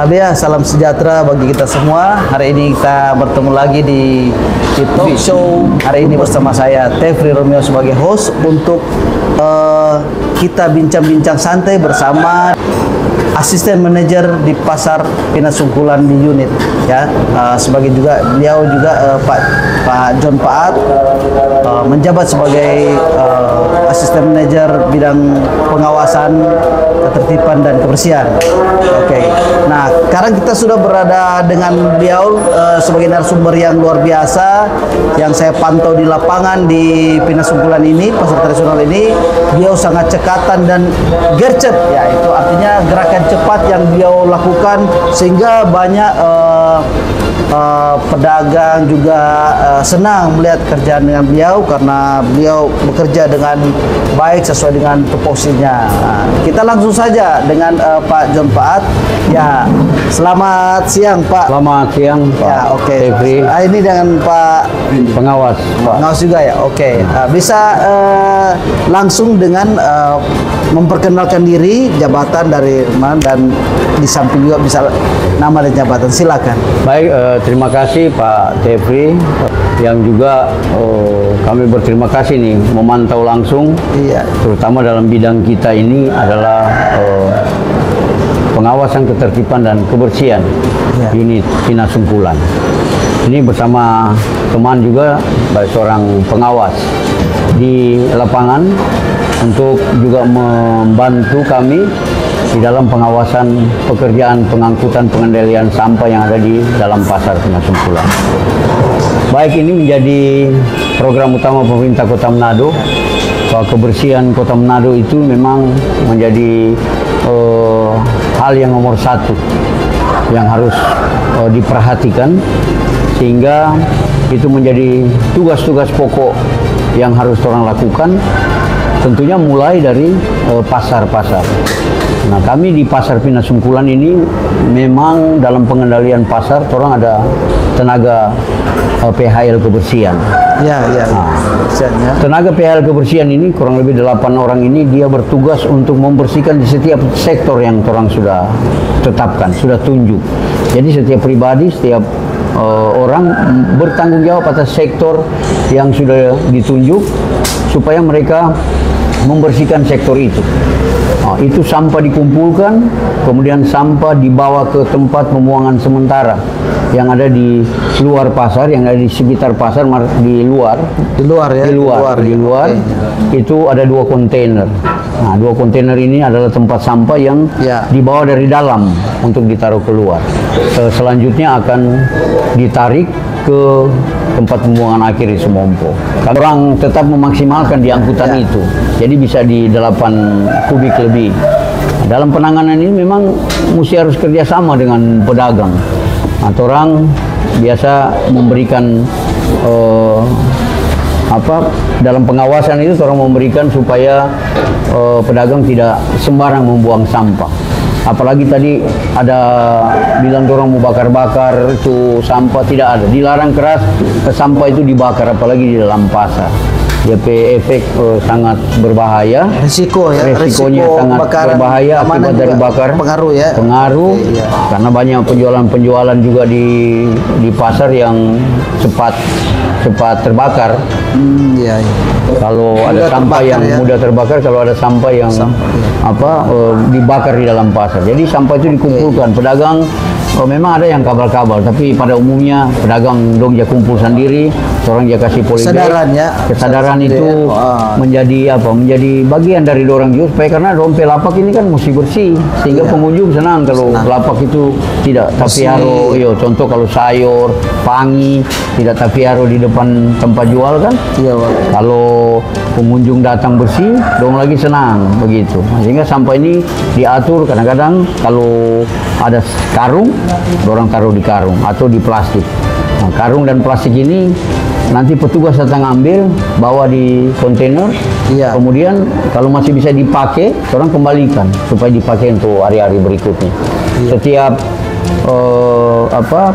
Sabia, salam sejahtera bagi kita semua. Hari ini kita bertemu lagi di talk show. Hari ini bersama saya Tefri Romeo sebagai host untuk kita bincang-bincang santai bersama asisten manajer di Pasar Pinas Sungkulan di unit, ya. Sebagai juga beliau juga Pak John Paat menjabat sebagai asisten manajer bidang pengawasan, ketertiban dan kebersihan. Oke. Nah, sekarang kita sudah berada dengan beliau sebagai narasumber yang luar biasa yang saya pantau di lapangan di Pinas Sungkulan ini, pasar tradisional ini. Beliau sangat cekatan dan gercep, ya, itu artinya gerakan cepat yang beliau lakukan sehingga banyak pedagang juga senang melihat kerjaan dengan beliau karena beliau bekerja dengan baik sesuai dengan tupoksinya. Kita langsung saja dengan Pak John Paat. Ya, selamat siang Pak. Selamat siang Pak. Ya, oke. Ini dengan Pak Pengawas. Pengawas juga ya. Oke. Bisa langsung dengan memperkenalkan diri, jabatan dari mana, dan di samping juga bisa nama dan jabatan. Silakan. Baik, terima kasih Pak Tefri, yang juga kami berterima kasih nih memantau langsung, iya, terutama dalam bidang kita ini adalah pengawasan ketertiban dan kebersihan, iya, unit Pinas Sungkulan. Ini bersama teman juga baik seorang pengawas di lapangan untuk juga membantu kami di dalam pengawasan pekerjaan pengangkutan pengendalian sampah yang ada di dalam pasar Pinas Sungkulan. Baik, ini menjadi program utama pemerintah Kota Manado, bahwa kebersihan Kota Manado itu memang menjadi hal yang nomor satu yang harus diperhatikan, sehingga itu menjadi tugas-tugas pokok yang harus orang lakukan, tentunya mulai dari pasar-pasar. Nah, kami di Pasar Pinas Sungkulan ini memang dalam pengendalian pasar, orang ada tenaga PHL kebersihan. Ya, ya. Nah, tenaga PHL kebersihan ini kurang lebih 8 orang ini dia bertugas untuk membersihkan di setiap sektor yang orang sudah tetapkan, sudah tunjuk. Jadi setiap pribadi, setiap orang bertanggung jawab atas sektor yang sudah ditunjuk supaya mereka membersihkan sektor itu. Itu sampah dikumpulkan, kemudian sampah dibawa ke tempat pembuangan sementara yang ada di luar pasar, yang ada di sekitar pasar, di luar ya, di luar. Okay. Itu ada 2 kontainer. Nah, 2 kontainer ini adalah tempat sampah yang dibawa dari dalam untuk ditaruh keluar. Selanjutnya akan ditarik ke tempat pembuangan akhir di Sumompo. Orang tetap memaksimalkan di angkutan itu, jadi bisa di 8 kubik lebih. Dalam penanganan ini memang mesti harus kerjasama dengan pedagang. Nah, orang biasa memberikan dalam pengawasan itu orang memberikan supaya pedagang tidak sembarang membuang sampah. Apalagi tadi ada bilang orang mau bakar-bakar itu sampah, tidak ada. Dilarang keras sampah itu dibakar, apalagi di dalam pasar. Dia efek sangat berbahaya. Resikonya sangat berbahaya akibat dari bakar. Pengaruh. Iya. Karena banyak penjualan juga di pasar yang cepat terbakar. Iya. Kalau ada sampah yang mudah terbakar, kalau ada sampah yang dibakar di dalam pasar. Jadi sampah itu dikumpulkan. Pedagang memang ada yang kabal-kabal, tapi pada umumnya pedagang dong dia kumpul sendiri, orang dia kasih polybag. Kesadaran itu menjadi bagian dari dorang juga, supaya karena dompet lapak ini kan mesti bersih, sehingga pengunjung senang kalau lapak itu tidak tapiaro. Contoh kalau sayur, pangi tidak tapiaro di depan tempat jual kan. Kalau pengunjung datang bersih, dong lagi senang begitu. Sehingga sampah ini diatur, kadang-kadang kalau ada karung, orang taruh di karung atau di plastik. Nah, karung dan plastik ini nanti petugas datang ambil, bawa di kontainer. Kemudian kalau masih bisa dipakai, orang kembalikan supaya dipakai untuk hari-hari berikutnya. Setiap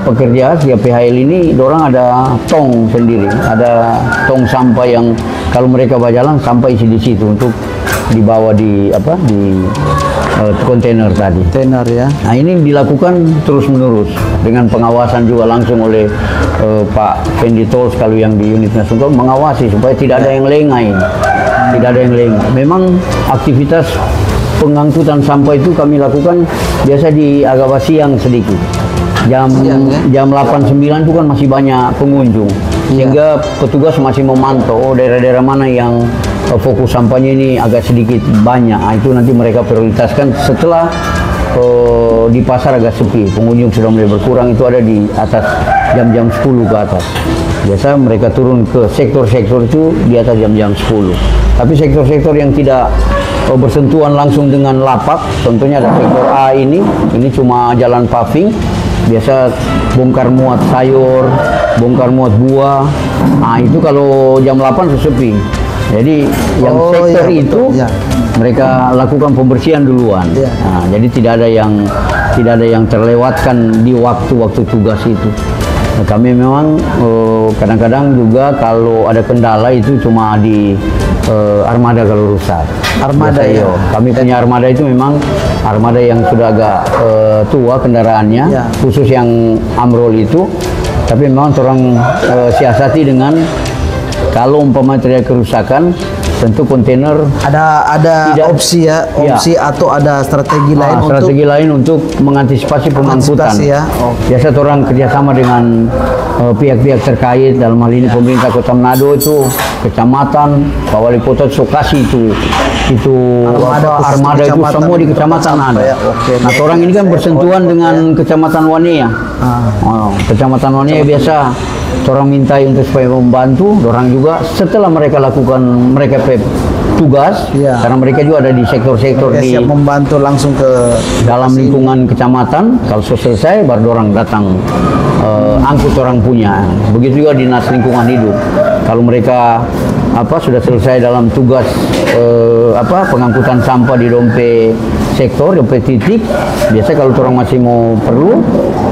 pekerja setiap PHL ini, dorang ada tong sendiri, ada tong sampah yang kalau mereka berjalan sampah isi di situ untuk dibawa di kontainer tadi. Kontainer ya. Nah ini dilakukan terus menerus dengan pengawasan juga langsung oleh Pak Fendi Tols kalau yang di unit nasional mengawasi supaya tidak ada yang lengah, tidak ada yang lengah. Memang aktivitas pengangkutan sampah itu kami lakukan biasa di agak siang sedikit. Jam 8-9 itu kan masih banyak pengunjung, sehingga petugas masih memantau daerah-daerah mana yang fokus sampahnya ini agak sedikit banyak. Nah, itu nanti mereka prioritaskan setelah di pasar agak sepi, pengunjung sudah mulai berkurang, itu ada di atas jam-jam 10 ke atas. Biasa mereka turun ke sektor-sektor itu di atas jam-jam 10. Tapi sektor-sektor yang tidak bersentuhan langsung dengan lapak, contohnya ada sektor A ini cuma jalan paving, biasa bongkar muat sayur, bongkar muat buah. Nah itu kalau jam 8 sudah sepi. Jadi yang sektor itu mereka lakukan pembersihan duluan. Nah, jadi tidak ada yang terlewatkan di waktu-waktu tugas itu. Nah, kami memang kadang-kadang juga kalau ada kendala itu cuma di armada kalau rusak. Armada biasa, ya. Kami punya armada itu memang armada yang sudah agak tua kendaraannya, khusus yang Amrol itu. Tapi memang orang siasati dengan kalau umpama terjadi kerusakan, tentu kontainer ada opsi atau ada strategi lain untuk mengantisipasi pengangkutan. Biasa orang kerjasama dengan pihak-pihak terkait, dalam hal ini pemerintah Kota Manado itu, kecamatan, Pak Wali Kota Sokasi itu armada itu semua di kecamatan ada. Nah, orang ini kan bersentuhan dengan kecamatan Wanea. Kecamatan Wanea biasa orang minta untuk supaya membantu, orang juga setelah mereka lakukan tugas, karena mereka juga ada di sektor-sektor di siap membantu langsung ke dalam lingkungan kecamatan. Kalau selesai baru orang datang angkut orang punya. Begitu juga dinas lingkungan hidup. Kalau mereka sudah selesai dalam tugas pengangkutan sampah di dompet sektor, dompet titik, biasa kalau orang masih mau perlu,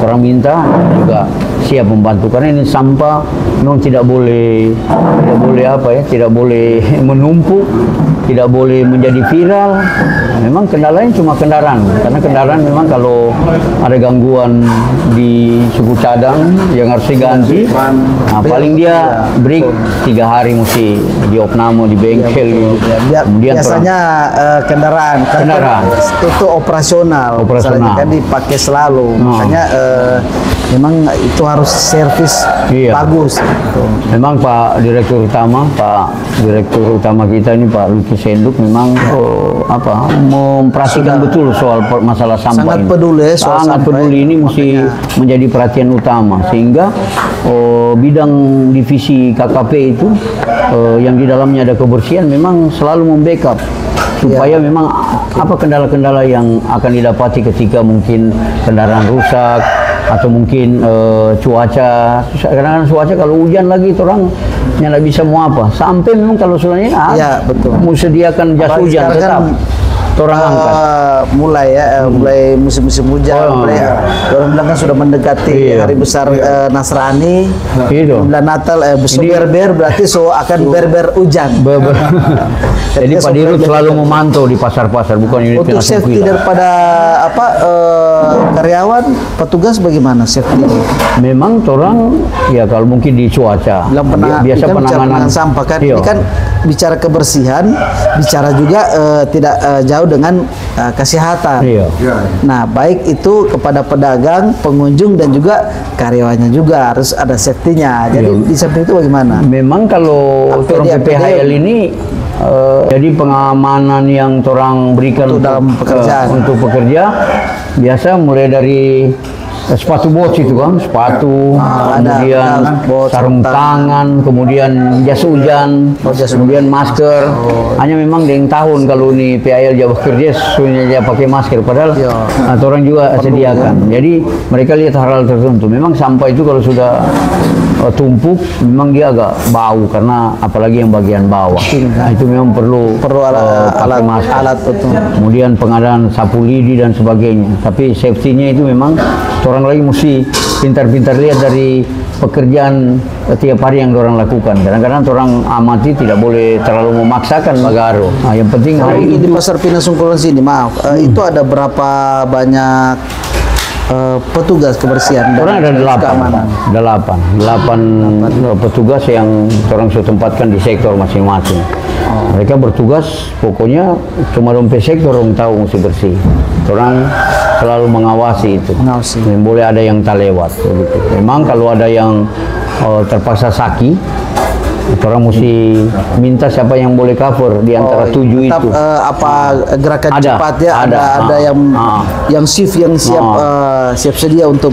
orang minta juga siap membantu, karena ini sampah memang tidak boleh menumpuk, tidak boleh menjadi viral. Memang kendalanya cuma kendaraan, karena kendaraan memang kalau ada gangguan di suku cadang yang harus diganti, paling dia break 3 hari mesti diopname di bengkel. Kemudian biasanya kendaraan itu operasional kan dipakai selalu, makanya memang itu harus servis bagus. Memang Pak Direktur Utama kita ini Pak Luki Senduk memang memperhatikan betul soal masalah sampah. Sangat peduli soal sangat peduli ini mesti menjadi perhatian utama, sehingga bidang divisi KKP itu yang di dalamnya ada kebersihan memang selalu membackup supaya memang kendala-kendala yang akan didapati ketika mungkin kendaraan rusak atau mungkin cuaca. Kadang-kadang cuaca kalau hujan lagi orang tidak bisa mau sampai memang kalau sulanya mau sediakan jas hujan tetap orang angkat. Mulai musim-musim hujan, orang bilang kan sudah mendekati hari besar Nasrani, bulan Natal, berber berarti akan berber hujan. Jadi Pak Dirut selalu memantau di pasar-pasar, bukan unit untuk safety daripada karyawan, petugas bagaimana safety? Memang orang kalau mungkin di cuaca biasa penanganan sampah kan, ini kan bicara kebersihan, bicara juga tidak jauh dengan kesehatan. Nah, baik itu kepada pedagang, pengunjung dan juga karyawannya juga harus ada safety-nya. Jadi di safety itu bagaimana? Memang kalau orang PPHL ini jadi pengamanan yang orang berikan untuk pekerja biasa mulai dari sepatu bot itu kan, kemudian sarung tangan, kemudian jas hujan, kemudian masker. Hanya memang yang tahun kalau ini PAL Jawa kerja sebenarnya pakai masker, padahal orang juga sediakan. Jadi mereka lihat hal-hal tertentu. Memang sampah itu kalau sudah tumpuk memang dia agak bau, karena apalagi yang bagian bawah. Nah, itu memang perlu alat. Kemudian pengadaan sapu lidi dan sebagainya. Tapi safety-nya itu memang orang lagi mesti pintar-pintar lihat dari pekerjaan tiap hari yang orang lakukan. Kadang-kadang orang amati tidak boleh terlalu memaksakan bagaro. Nah, yang penting Kalau hari di itu pasar Pinang Sungkulan sini, maaf, itu ada berapa banyak petugas kebersihan? orang ada keamanan? delapan petugas yang orang sudah tempatkan di sektor masing-masing. Mereka bertugas, pokoknya cuma dompet sektor orang tahu mesti bersih. Orang selalu mengawasi itu. Mengawasi. Dan boleh ada yang tak lewat. Begitu. Memang kalau ada yang terpaksa sakit, orang mesti minta siapa yang boleh cover di antara 7 tetap, itu. apa gerakan Ada, cepat ya? Ada yang shift yang siap sedia untuk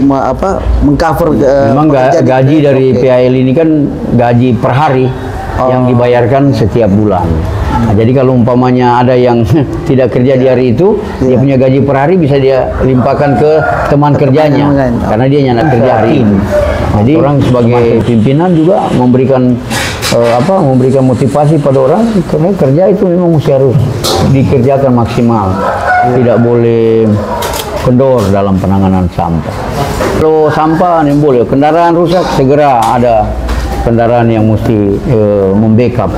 mengcover. Memang gaji dari PAL ini kan gaji per hari yang dibayarkan setiap bulan. Nah, jadi kalau umpamanya ada yang tidak kerja di hari itu, dia punya gaji per hari bisa dia limpahkan ke teman kerjanya, karena dia nyana kerja hari ini. Jadi orang sebagai pimpinan juga memberikan memberikan motivasi pada orang, karena kerja itu memang mesti harus dikerjakan maksimal, tidak boleh kendor dalam penanganan sampah. Kalau sampah ini boleh, kendaraan rusak segera ada kendaraan yang mesti membackup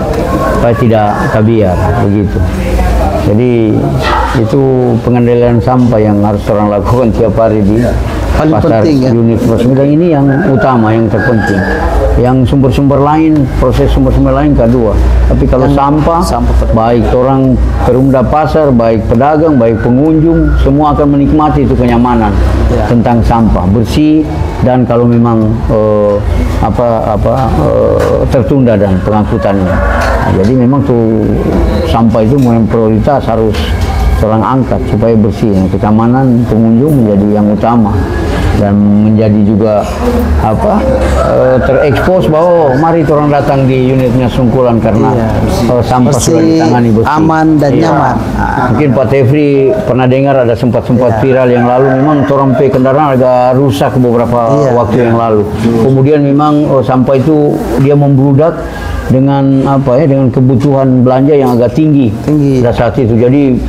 supaya tidak tabiar begitu. Jadi itu pengendalian sampah yang harus orang lakukan tiap hari di pasar unit Semedang ini yang utama, yang terpenting. Yang sumber-sumber lain, proses sumber-sumber lain kedua. Tapi kalau sampah baik orang perumda pasar, baik pedagang, baik pengunjung, semua akan menikmati itu kenyamanan tentang sampah bersih. Dan kalau memang tertunda dan pengangkutannya, nah, jadi memang tuh sampah itu memang prioritas harus orang angkat supaya bersih. Kenyamanan pengunjung menjadi yang utama dan menjadi juga terekspos bahwa mari orang datang di unitnya Sungkulan karena sampah sudah ditangani bersih, aman dan nyaman. Mungkin Pak Tefri pernah dengar ada sempat viral yang lalu, memang orang kendaraan agak rusak beberapa waktu yang lalu. Kemudian memang sampah itu dia membludak dengan dengan kebutuhan belanja yang agak tinggi. Pada saat itu. Jadi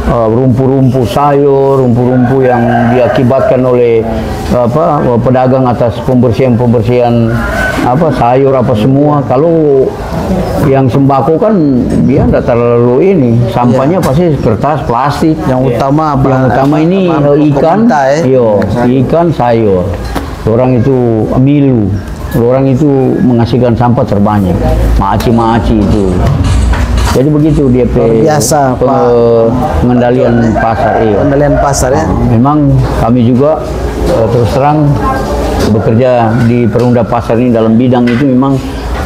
rumpu-rumpu sayur, rumpu-rumpu yang diakibatkan oleh pedagang atas pembersihan sayur semua. Kalau yang sembako kan dia tidak terlalu ini, sampahnya pasti kertas, plastik. Yang utama ini ikan, sayur. Orang itu milu, orang itu menghasilkan sampah terbanyak. Maaci itu. Jadi begitu dia biasa pengendalian pasar. Pengendalian pasar ya. Memang kami juga terus terang bekerja di perumda pasar ini dalam bidang itu memang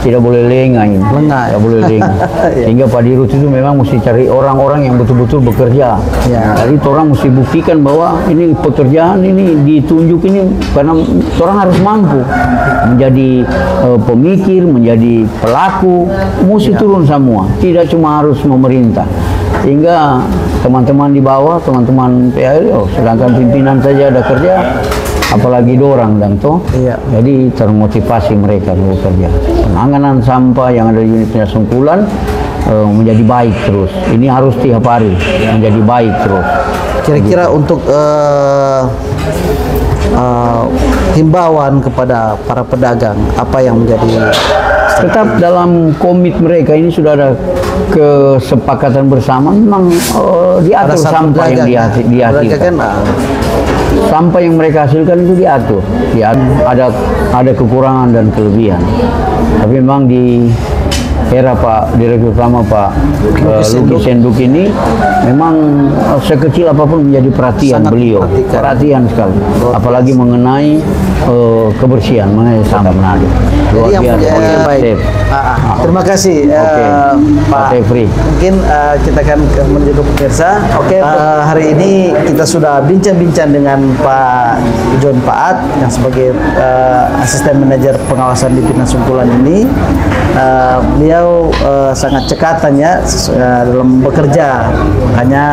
tidak boleh lengah ini. Tidak boleh lengah. Sehingga Pak Dirut itu memang mesti cari orang-orang yang betul-betul bekerja. Jadi orang mesti buktikan bahwa ini pekerjaan ini ditunjuk ini karena orang harus mampu menjadi pemikir, menjadi pelaku, mesti turun semua. Tidak cuma harus memerintah. Sehingga teman-teman di bawah, teman-teman PAL, sedangkan pimpinan saja ada kerja, apalagi dorang dan jadi termotivasi mereka bekerja. Penanganan sampah yang ada di unitnya Sungkulan menjadi baik terus. Ini harus tiap hari menjadi baik terus. Kira-kira untuk himbauan kepada para pedagang, apa yang menjadi tetap dalam komit mereka ini sudah ada kesepakatan bersama, memang diatur sampah yang dihasilkan. Sampah yang mereka hasilkan itu diatur. Ada kekurangan dan kelebihan. Tapi memang di era Pak Direktur Utama Pak Luki Senduk ini memang sekecil apapun menjadi perhatian beliau. Perhatian sekali. Apalagi mengenai kebersihan, mengenai sampah Manado. Luar biasa. Baik. Terima kasih Pak Tefri. Mungkin kita akan menuju ke pemirsa. Hari ini kita sudah bincang-bincang dengan Pak John Paat yang sebagai asisten manajer pengawasan di Pinang Sungkulan ini. Beliau sangat cekatan ya dalam bekerja. Hanya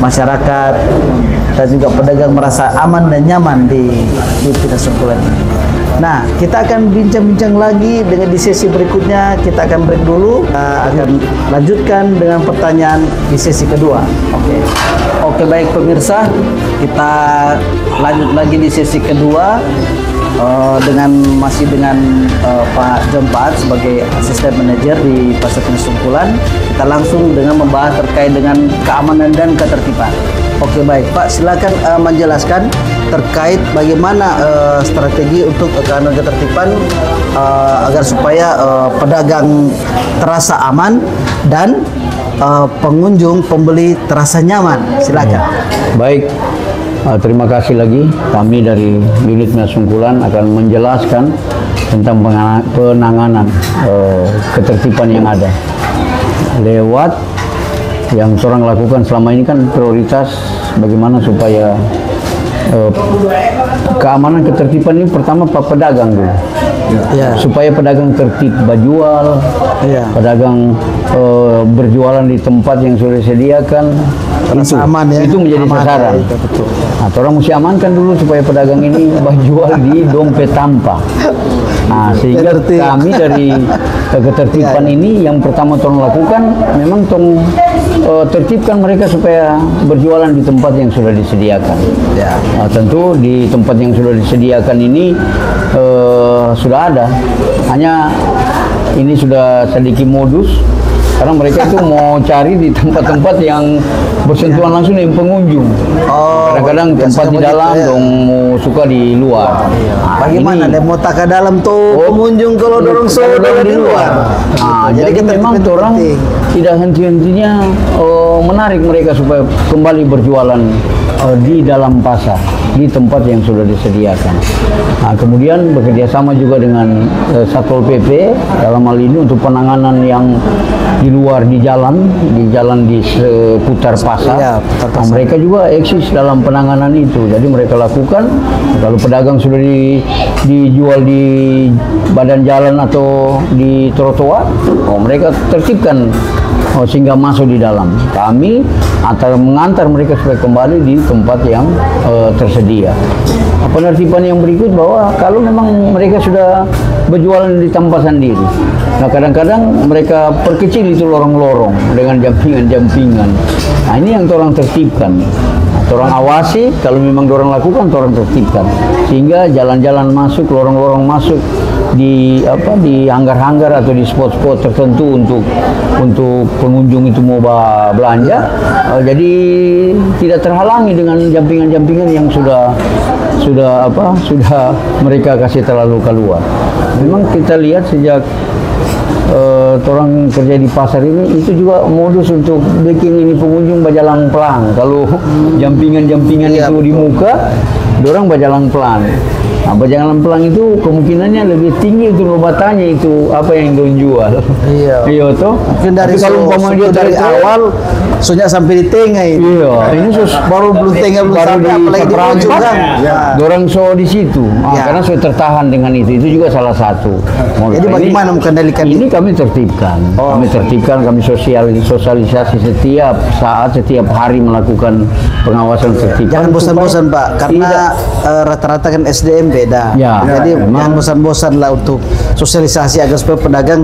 masyarakat dan juga pedagang merasa aman dan nyaman di Pinang Sungkulan ini. Nah, kita akan bincang-bincang lagi dengan di sesi berikutnya. Kita akan break dulu, akan lanjutkan dengan pertanyaan di sesi kedua. Oke, baik pemirsa, kita lanjut lagi di sesi kedua masih dengan Pak John Paat sebagai asisten manajer di Pasar Sungkulan. Kita langsung dengan membahas terkait dengan keamanan dan ketertiban. Oke, baik Pak, silakan menjelaskan terkait bagaimana strategi untuk keamanan ketertiban agar supaya pedagang terasa aman dan pengunjung pembeli terasa nyaman. Silakan. Baik, terima kasih lagi. Kami dari unit Sungkulan akan menjelaskan tentang penanganan ketertiban yang ada lewat yang orang lakukan selama ini. Kan prioritas bagaimana supaya keamanan ketertiban ini pertama Pak pedagang dulu. Ya. Supaya pedagang tertib berjual, pedagang berjualan di tempat yang sudah disediakan, itu aman, ya? Itu menjadi sasaran. Ya, betul. Nah, orang mesti amankan dulu supaya pedagang ini berjual di dompet tanpa. Nah, sehingga kami dari ketertiban ini yang pertama tolong lakukan memang tolong tertibkan mereka supaya berjualan di tempat yang sudah disediakan. Ya. Nah, tentu di tempat yang sudah disediakan ini sudah ada, hanya ini sudah sedikit modus karena mereka itu mau cari di tempat-tempat yang bersentuhan langsung dengan pengunjung. Kadang-kadang tempat di dalam dong suka di luar. Nah, bagaimana dia mau tak ke dalam tuh pengunjung kalau dorong di luar. Nah, jadi memang orang tidak henti-hentinya menarik mereka supaya kembali berjualan di dalam pasar, di tempat yang sudah disediakan. Nah, kemudian bekerjasama juga dengan Satpol PP dalam hal ini untuk penanganan yang di luar di jalan di seputar pasar. Ya, nah, mereka juga eksis dalam penanganan itu. Jadi mereka lakukan kalau pedagang sudah dijual di badan jalan atau di trotoar, mereka tertibkan sehingga masuk di dalam. Kami mengantar mereka supaya kembali di tempat yang tersedia. Penertiban yang berikut bahwa kalau memang mereka sudah berjualan di tempat sendiri, nah kadang-kadang mereka perkecil itu lorong-lorong dengan jampingan-jampingan. Nah, ini yang orang tertibkan. Orang awasi, kalau memang orang lakukan, orang tertibkan, sehingga jalan-jalan masuk, lorong-lorong masuk di hanggar-hanggar atau di spot-spot tertentu untuk pengunjung itu mau belanja, jadi tidak terhalangi dengan jampingan-jampingan yang sudah mereka kasih terlalu keluar. Memang kita lihat sejak orang kerja di pasar ini itu juga modus untuk bikin ini pengunjung berjalan pelan. Kalau jampingan-jampingan itu di muka, orang berjalan pelan. Nah, berjalan pelan itu kemungkinannya lebih tinggi untuk obatannya itu apa yang dia jual. Iya toh. Mungkin dari dari awal soalnya sampai di tengah ini. Iya, ini baru belum tengah belum sampai apalagi di ujung kan. Dorang di situ. Karena sudah tertahan dengan itu juga salah satu. Jadi bagaimana mengendalikan ini? Kami tertibkan. Kami sosialisasi setiap saat, setiap hari melakukan pengawasan tertib. Jangan bosan-bosan Pak, karena rata-rata kan SDM beda. Jadi jangan bosan-bosan lah untuk sosialisasi agar supaya pedagang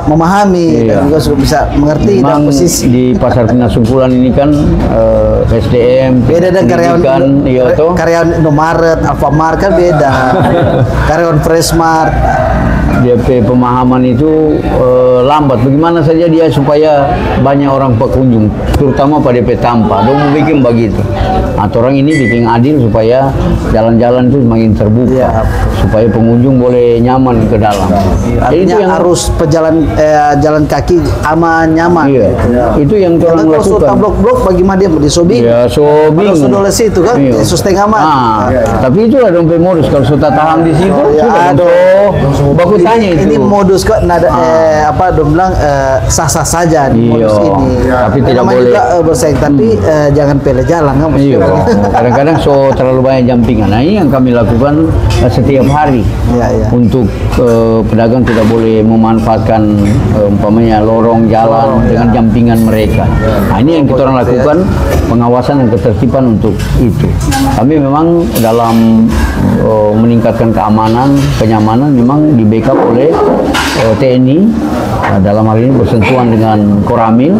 memahami dan juga sudah bisa mengerti dan posisi. Di Pasar Sungkulan ini kan SDM beda dan karyawan Indomaret, Alfamart kan beda. Karyawan Freshmart. DP pemahaman itu lambat. Bagaimana saja dia supaya banyak orang pengunjung, terutama pada DP tanpa. Dong mau bikin begitu. Atau orang ini bikin adil supaya jalan-jalan itu semakin terbuka, supaya pengunjung boleh nyaman ke dalam. Artinya itu yang harus jalan kaki aman nyaman. Iya. Itu yang orang lakukan. Kalau blok-blok bagaimana dia disobing? Ya, sobing. Kalau sudah itu kan, sustain aman. Tapi itulah dompet modus. Kalau sudah tahan di situ, sudah baku Biasanya itu. Ini modus kok nada apa dong bilang sah-sah saja di modus ini. Tapi tidak namanya boleh juga bersaing, tapi jangan pele jalan kan. Iya, kadang-kadang terlalu banyak jampingan. Nah, ini yang kami lakukan setiap hari. Untuk pedagang tidak boleh memanfaatkan umpamanya lorong jalan dengan jampingan mereka. Nah, ini yang kita orang lakukan, pengawasan dan ketertiban untuk itu. Kami memang dalam meningkatkan keamanan, kenyamanan memang di backup oleh TNI. Dalam hal ini bersentuhan dengan Koramil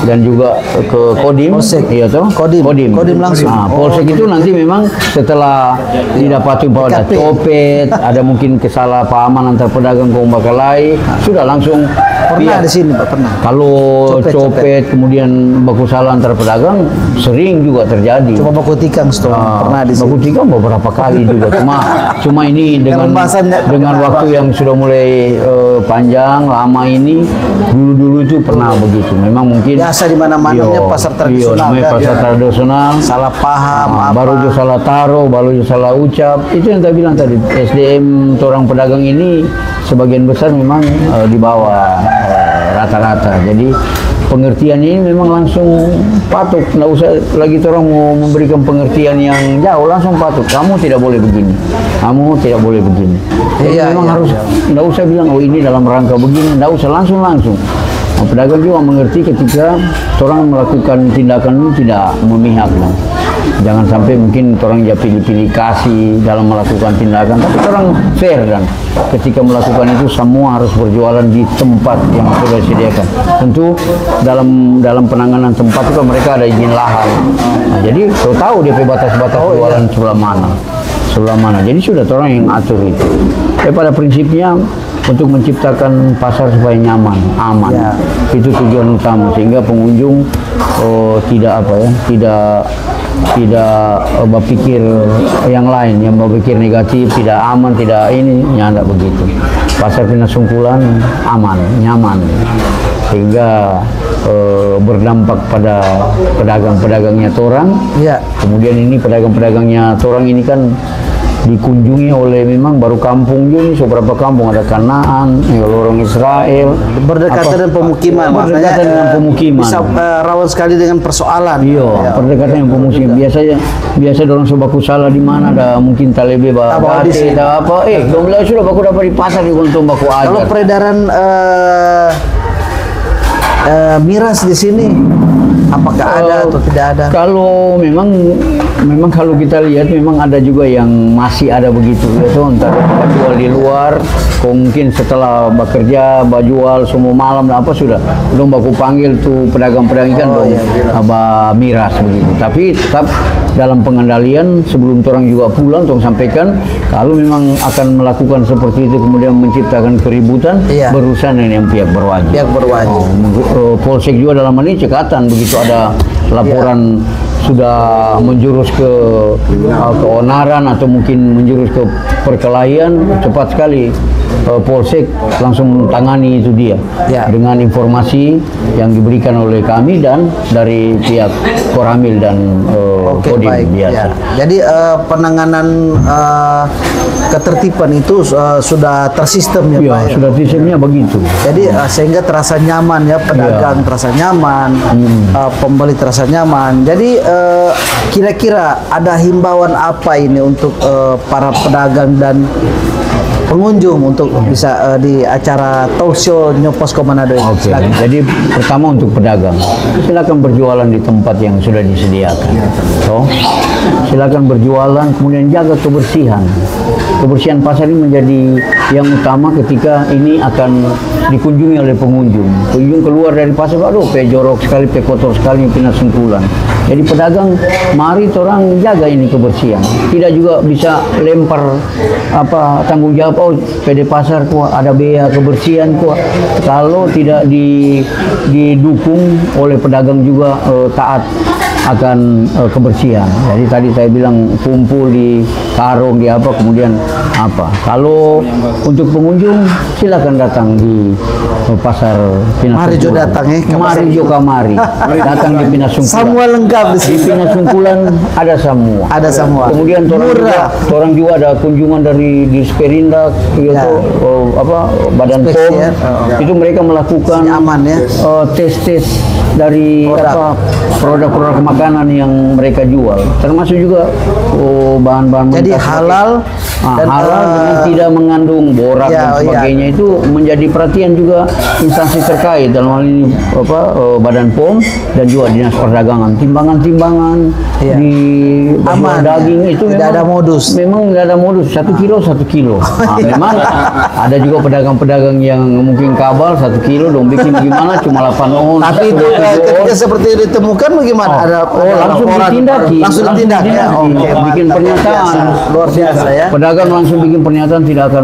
dan juga ke Kodim, iya toh? Kodim langsung. Nah, Polsek itu nanti memang setelah didapati bahwa ada copet, ada mungkin kesalahpahaman antar pedagang kaum Bakalai, sudah langsung pernah di sini Pak, pernah. Kalau copet kemudian baku salah antar pedagang sering juga terjadi. Cuma baku tikang pernah di sini. Baku tikang beberapa kali juga. Cuma ini dengan waktu yang sudah mulai panjang lama ini, dulu itu pernah begitu. Memang mungkin biasa di mana-mananya pasar tradisional. Pasar tradisional. Salah paham, baru itu salah taruh, baru itu salah ucap. Itu yang saya bilang tadi. SDM orang pedagang ini sebagian besar memang di bawah rata-rata. Jadi pengertian ini memang langsung patut. Nggak usah lagi orang mau memberikan pengertian yang jauh, langsung patut. Kamu tidak boleh begini. Kamu tidak boleh begini. Jadi memang harus, nggak usah bilang oh ini dalam rangka begini. Nggak usah langsung. Nah, pedagang juga mengerti ketika orang melakukan tindakan ini tidak memihak. Jangan sampai mungkin orang ya pilih-pilih kasih dalam melakukan tindakan, tapi orang fair dan ketika melakukan itu semua harus berjualan di tempat yang sudah disediakan. Tentu dalam penanganan tempat itu mereka ada izin lahan. Nah, jadi tahu dia batas-batas jualan sebelah mana. Jadi sudah orang yang atur itu. Pada prinsipnya untuk menciptakan pasar supaya nyaman, aman. Itu tujuan utama sehingga pengunjung tidak berpikir yang lain, yang berpikir negatif, tidak aman, tidak ini, nyanda begitu. Pasar Pinasungkulan aman, nyaman, sehingga berdampak pada pedagang-pedagangnya torang. Kemudian ini pedagang-pedagangnya torang ini kan dikunjungi oleh memang baru kampung ini, beberapa kampung ada Kanaan, lorong Israel, berdekatan dengan pemukiman, bisa rawan sekali dengan persoalan. Berdekatan dengan pemukiman. Biasa orang sobaku salah di mana, ada mungkin talebe bate, ada apa, sudah baku dapat di pasar di untung baku ajar. Kalau peredaran miras di sini, apakah ada atau tidak ada? Kalau memang kalau kita lihat memang ada juga yang masih ada begitu. Itu entar jual di luar, mungkin setelah bekerja, jual semua malam dan apa sudah. Belum baku panggil tuh pedagang-pedagang ikan miras begitu. Tapi tetap dalam pengendalian sebelum orang juga pulang, orang sampaikan kalau memang akan melakukan seperti itu kemudian menciptakan keributan, berurusan dengan yang pihak berwajib. Polsek juga dalam hal ini cekatan begitu ada laporan sudah menjurus ke keonaran atau mungkin menjurus ke perkelahian, cepat sekali Polsek langsung tangani itu dia dengan informasi yang diberikan oleh kami dan dari pihak Koramil dan Kodim biasa. Jadi penanganan ketertiban itu sudah tersistem ya Pak? Sudah sistemnya begitu. Jadi sehingga terasa nyaman ya, pedagang terasa nyaman, pembeli terasa nyaman. Jadi kira-kira ada himbauan apa ini untuk para pedagang dan pengunjung untuk bisa di acara talk show New Posko Manado ini? Jadi pertama untuk pedagang, silakan berjualan di tempat yang sudah disediakan. Silakan berjualan, kemudian jaga kebersihan. Kebersihan pasar ini menjadi yang utama ketika ini akan dikunjungi oleh pengunjung. Pengunjung keluar dari pasar, aduh, jorok sekali, kotor sekali, Pinasungkulan. Jadi pedagang, mari orang jaga ini kebersihan. Tidak juga bisa lempar tanggung jawab, PD pasar kok ada bea kebersihan kok. Kalau tidak didukung oleh pedagang juga taat akan kebersihan. Jadi tadi saya bilang kumpul di karung di apa, kemudian apa. Kalau untuk pengunjung silakan datang di pasar Pinas Mari jo Sungkulan. datang ke Mari jo kamari. Datang di Pinas Sungkulan. Semua lengkap di Di sini. Pinas Sungkulan ada semua. Ada semua. Kemudian Murah. orang juga ada kunjungan dari Disperindak Ya. Badan Inspeksi, POM. ya. Itu mereka melakukan Ini aman ya. tes-tes dari Produk. produk-produk makanan yang mereka jual. Termasuk juga bahan-bahan Jadi mentah seperti- halal dan, halal dengan tidak mengandung borak ya, dan sebagainya. Itu menjadi perhatian juga instansi terkait dalam hal ini Badan POM dan juga Dinas Perdagangan. Timbangan-timbangan Iya. di Aman, daging ya. itu Tidak ada modus. Memang tidak ada modus. 1 kilo 1 kilo. Memang ada juga pedagang-pedagang yang mungkin kabal 1 kilo dong bikin gimana cuma 8 on. Tapi itu ketika seperti itu ditemukan bagaimana? Ada langsung laporan, ditindaki. langsung ditindak ya. Oke, Bikin mantap, pernyataan. luar biasa ya. Pedagang langsung bikin pernyataan tidak akan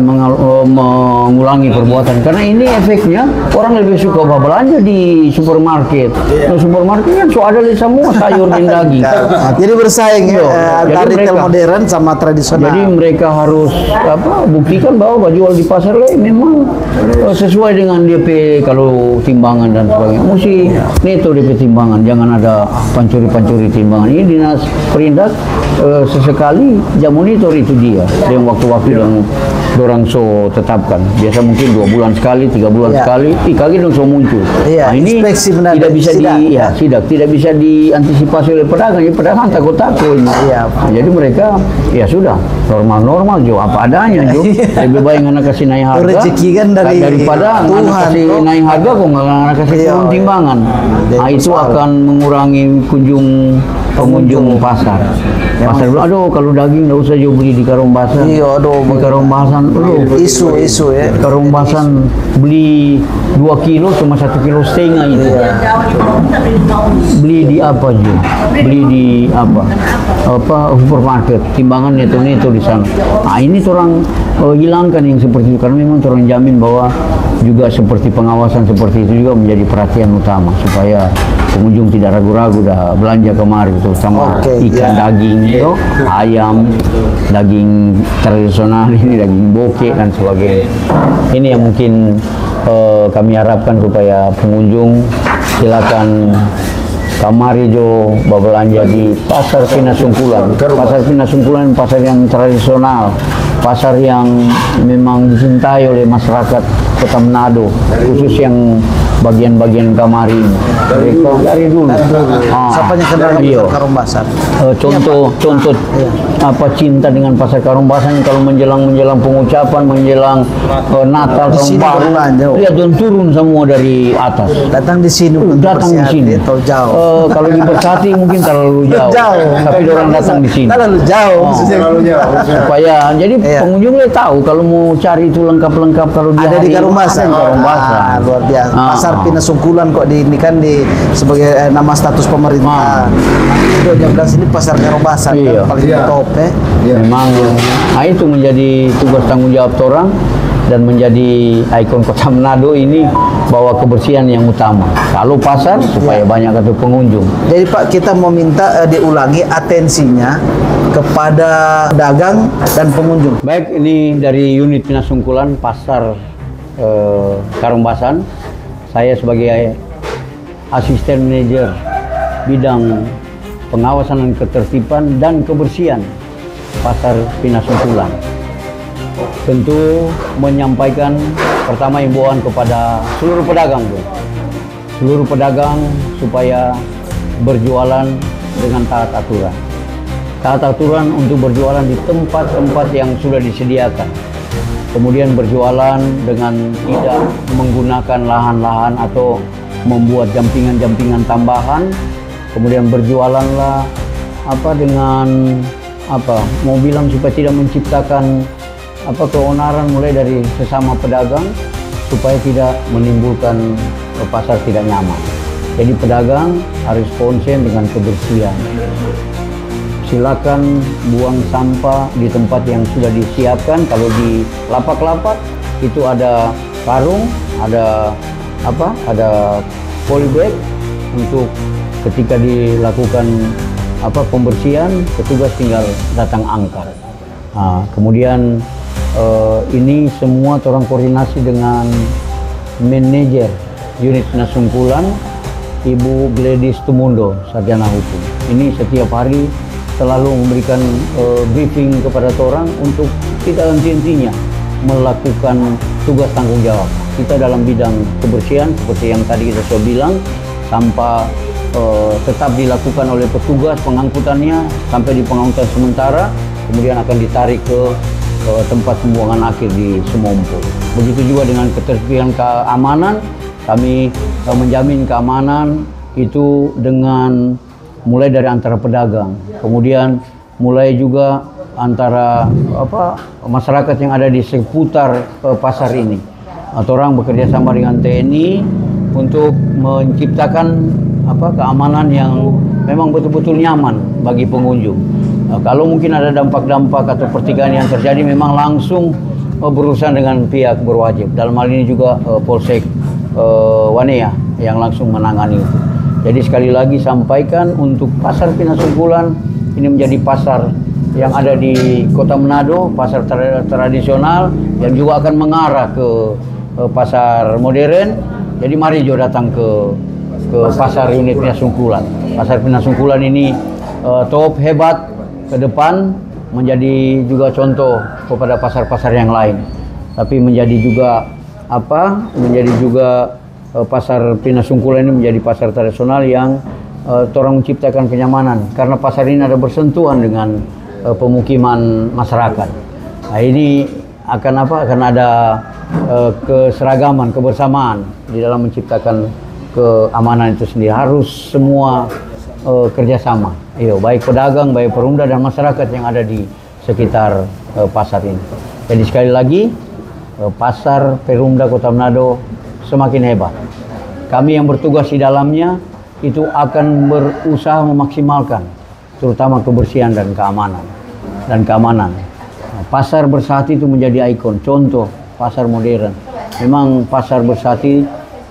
mengulangi perbuatan karena ini efeknya orang lebih suka belanja di supermarket. Nah, supermarket kan so ada semua sayur dan daging. Nah, jadi bersaing ya antara Jadi retail mereka- modern sama tradisional. Jadi mereka harus buktikan bahwa jual di pasar memang sesuai dengan DP kalau timbangan dan sebagainya. Mesti neto DP timbangan, jangan ada pancuri-pancuri timbangan. Ini Dinas Perindak sesekali jam monitor itu dia dengan waktu-waktu yang dorang so tetapkan. Biasa mungkin 2 bulan sekali, 3 bulan Ya. sekali, kaget dong so muncul. Iya, Nah, ini inspeksi benar. tidak bisa Sidak, ya. sidak, tidak bisa diantisipasi oleh pedagang. Ya, pedagang takut-takut. Iya. Nah, jadi mereka ya sudah normal-normal Jo apa adanya Jo. Lebih baik anak kasih naik harga. Rezeki kan dari daripada anak Tuhan, kasih kok. naik harga kok nggak kasih Iya, turun iya. timbangan. Jadi Nah itu soal. akan mengurangi pengunjung pasar. Pasar bilang, aduh kalau daging nggak usah Jo beli di Karombasan. Iya, aduh, Di Karombasan, aduh. Isu-isu ya. Karombasan beli 2 kilo cuma 1,5 kilo itu. Beli di apa Jo? Beli di apa supermarket. Timbangan neto-neto di sana. Nah ini orang hilangkan yang seperti itu karena memang orang jamin bahwa juga seperti pengawasan seperti itu juga menjadi perhatian utama supaya pengunjung tidak ragu-ragu dah belanja kemari terutama Oke, ikan ya. daging itu ayam daging tradisional ini daging bokeh dan sebagainya. Ini yang mungkin kami harapkan supaya pengunjung silakan kamari jo berbelanja di Pasar Pinas Sungkulan. Pasar Pinas Sungkulan pasar yang tradisional, pasar yang memang dicintai oleh masyarakat Kota Manado, khusus yang bagian-bagian kamari ini. Mereka dari dulu. Siapanya kenal Iya. Karombasan? Contoh apa cinta dengan pasar Karombasan kalau menjelang pengucapan menjelang Natal Di tahun sini baru berbelanja. lihat dong turun semua dari atas Datang di sini untuk datang di bersihati sini atau jauh. Kalau di Bersati mungkin terlalu jauh, tapi orang datang di sini Terlalu jauh. maksudnya. supaya jadi Iya. pengunjung tahu kalau mau cari itu lengkap-lengkap kalau Ada di Karombasan. ada di Karombasan. Luar biasa. Pasar Pinas Sungkulan kok ini kan sebagai nama status pemerintah. Itu jam 11 ini pasar Karombasan Iya. kan paling top ya. Memang nah itu menjadi tugas tanggung jawab orang dan menjadi ikon Kota Manado ini bahwa kebersihan yang utama. Kalau pasar supaya banyak ketemu pengunjung. Jadi Pak kita mau minta diulangi atensinya kepada dagang dan pengunjung. Baik, ini dari unit Pinas Sungkulan Pasar Karombasan. Saya sebagai asisten manajer bidang pengawasan dan ketertiban dan kebersihan Pasar Pinas Sungkulan. Tentu menyampaikan pertama himbauan kepada seluruh pedagang, Bu. Seluruh pedagang supaya berjualan dengan taat aturan. Taat aturan untuk berjualan di tempat-tempat yang sudah disediakan. Kemudian berjualan dengan tidak menggunakan lahan-lahan atau membuat jampingan-jampingan tambahan. Kemudian berjualanlah mau bilang supaya tidak menciptakan keonaran mulai dari sesama pedagang supaya tidak menimbulkan pasar tidak nyaman. Jadi pedagang harus konsen dengan kebersihan. Silakan buang sampah di tempat yang sudah disiapkan. Kalau di lapak-lapak itu ada karung, ada polybag untuk ketika dilakukan pembersihan, petugas tinggal datang angkat. Nah, kemudian ini semua orang koordinasi dengan manajer unit Nasungkulan, Ibu Gladys Tumundo, sarjana hukum. Ini setiap hari selalu memberikan briefing kepada orang untuk kita henti-hentinya melakukan tugas tanggung jawab. Kita dalam bidang kebersihan seperti yang tadi kita sudah bilang, sampah tetap dilakukan oleh petugas pengangkutannya sampai di pengangkutan sementara, kemudian akan ditarik ke tempat pembuangan akhir di Semompo. Begitu juga dengan ketertiban keamanan, kami menjamin keamanan itu dengan mulai dari antara pedagang, kemudian mulai juga antara masyarakat yang ada di seputar pasar ini. Atau orang bekerja sama dengan TNI untuk menciptakan keamanan yang memang betul-betul nyaman bagi pengunjung. Kalau mungkin ada dampak-dampak atau pertikaian yang terjadi, memang langsung berurusan dengan pihak berwajib. Dalam hal ini juga Polsek Wanea yang langsung menangani itu. Jadi sekali lagi sampaikan untuk pasar Pinasungkulan ini menjadi pasar yang ada di Kota Manado, pasar tradisional yang juga akan mengarah ke pasar modern. Jadi mari juga datang ke pasar unit Pinasungkulan. Pasar Pinasungkulan ini top, hebat, ke depan menjadi juga contoh kepada pasar-pasar yang lain. Tapi menjadi juga pasar Pinasungkulan ini menjadi pasar tradisional yang orang menciptakan kenyamanan karena pasar ini ada bersentuhan dengan pemukiman masyarakat. Nah, ini akan ada keseragaman, kebersamaan di dalam menciptakan keamanan itu sendiri. Harus semua kerjasama, baik pedagang, baik perumda dan masyarakat yang ada di sekitar pasar ini. Jadi sekali lagi, pasar Perumda Kota Manado semakin hebat. Kami yang bertugas di dalamnya itu akan berusaha memaksimalkan terutama kebersihan dan keamanan. Nah, pasar Bersati itu menjadi ikon, contoh pasar modern. Memang pasar Bersati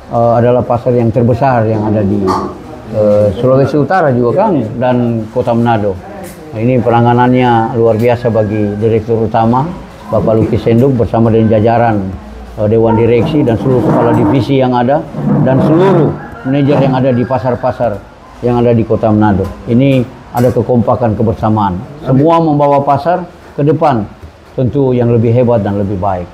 adalah pasar yang terbesar yang ada di Sulawesi Utara juga kan, dan Kota Manado. Nah, ini penanganannya luar biasa bagi Direktur Utama Bapak Luki Senduk bersama dengan jajaran Dewan Direksi dan seluruh kepala divisi yang ada dan seluruh manajer yang ada di pasar-pasar yang ada di Kota Manado. Ini ada kekompakan, kebersamaan. Semua membawa pasar ke depan tentu yang lebih hebat dan lebih baik.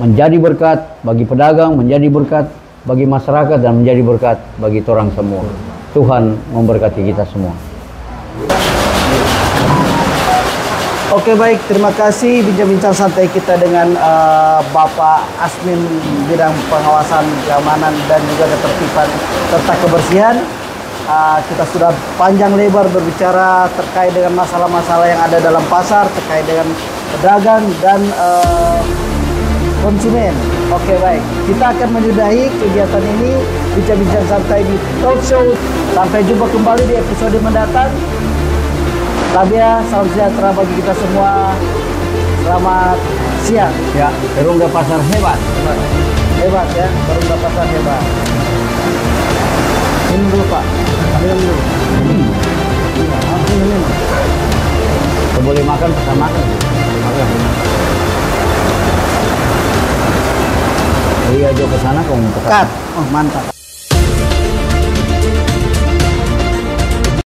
Menjadi berkat bagi pedagang, menjadi berkat bagi masyarakat, dan menjadi berkat bagi orang semua. Tuhan memberkati kita semua. Oke, baik, terima kasih bincang-bincang santai kita dengan Bapak Asmin bidang pengawasan keamanan dan juga ketertiban serta kebersihan. Kita sudah panjang lebar berbicara terkait dengan masalah-masalah yang ada dalam pasar, terkait dengan pedagang dan konsumen. Oke, baik, kita akan menyudahi kegiatan ini, bincang-bincang santai di talk show. Sampai jumpa kembali di episode mendatang. Tabia, salam sejahtera bagi kita semua. Selamat siang. Ya, Perumda pasar hebat. Hebat ya, Perumda pasar hebat. Minum dulu Pak. Minum dulu. Minum. Boleh makan, pesan makan. Iya, jauh ke sana kau Cut. Oh, mantap.